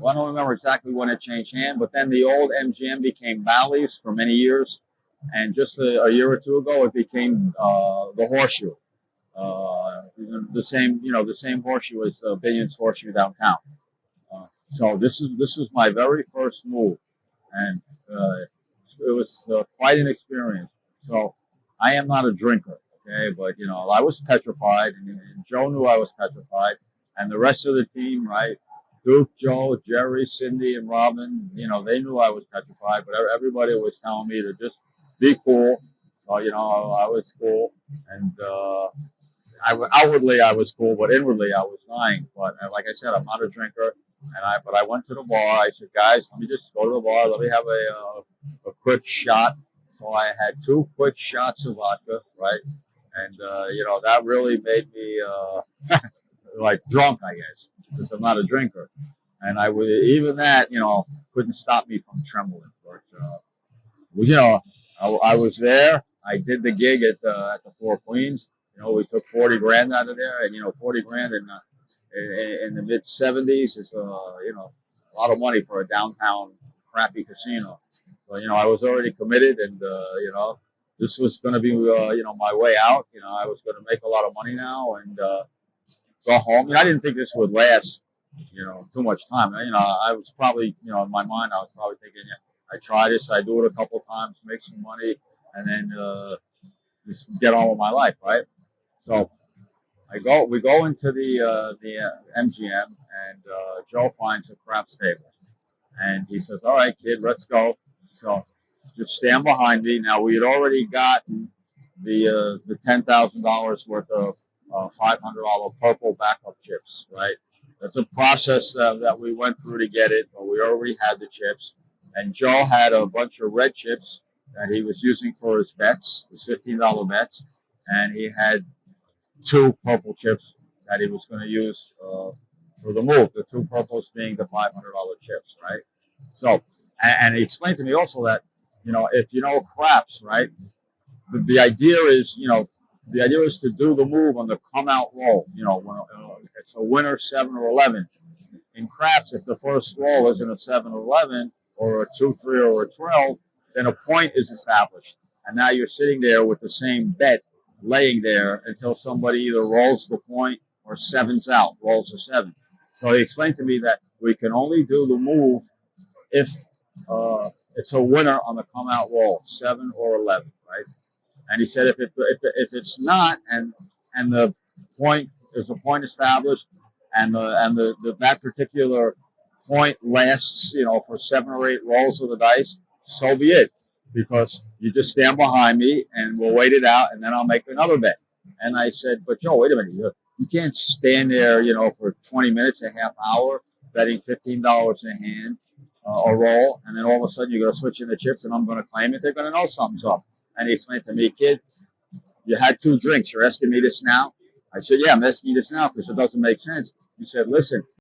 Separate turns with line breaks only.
I don't remember exactly when it changed hand, but then the old MGM became Bally's for many years, and just a year or two ago, it became the Horseshoe. The same, the same horseshoe as Billion's Horseshoe downtown. So this was my very first move, and it was quite an experience. So I am not a drinker, okay, but I was petrified, and Joe knew I was petrified, and the rest of the team, right? Duke, Joe, Jerry, Cindy, and Robin, they knew I was petrified, but everybody was telling me to just be cool. So I was cool, and outwardly I was cool, but inwardly I was dying. But like I said, I'm not a drinker, but I went to the bar. I said, guys, let me just go to the bar. Let me have a quick shot. So I had 2 quick shots of vodka, right? And that really made me like drunk, I guess, because I'm not a drinker. And even that, couldn't stop me from trembling. But I was there. I did the gig at the Four Queens. We took 40 grand out of there, and 40 grand in the mid 70s is a lot of money for a downtown crappy casino. So I was already committed, and this was going to be my way out. I was going to make a lot of money now and go home. I didn't think this would last too much time. I was probably in my mind I was probably thinking, I try this, I do it a couple times, make some money, and then just get on with my life, right? So we go into the MGM, and Joe finds a craps table, and he says, "All right, kid, let's go." So just stand behind me. Now we had already gotten the $10,000 worth of $500 purple backup chips, right? That's a process that we went through to get it, but we already had the chips, and Joe had a bunch of red chips that he was using for his bets, his $15 bets, and he had 2 purple chips that he was going to use for the move. The 2 purples being the $500 chips, right? So, and he explained to me also that if craps, right, the idea is to do the move on the come out roll. When it's a winner 7 or 11. In craps, if the first roll isn't a 7 or 11 or a 2, 3, or a 12, then a point is established, and now you're sitting there with the same bet laying there until somebody either rolls the point or 7's out, rolls a 7. So he explained to me that we can only do the move if it's a winner on the come out roll, 7 or 11, right? And he said if it's not, and the point there's a point established, and that particular point lasts for 7 or 8 rolls of the dice, so be it. Because you just stand behind me and we'll wait it out, and then I'll make another bet. And I said, but Joe, wait a minute. You can't stand there, for 20 minutes, a half hour, betting $15 in a hand or roll, and then all of a sudden you're going to switch in the chips and I'm going to claim it. They're going to know something's up. And he explained to me, kid, you had 2 drinks. You're asking me this now? I said, yeah, I'm asking you this now because it doesn't make sense. He said, listen,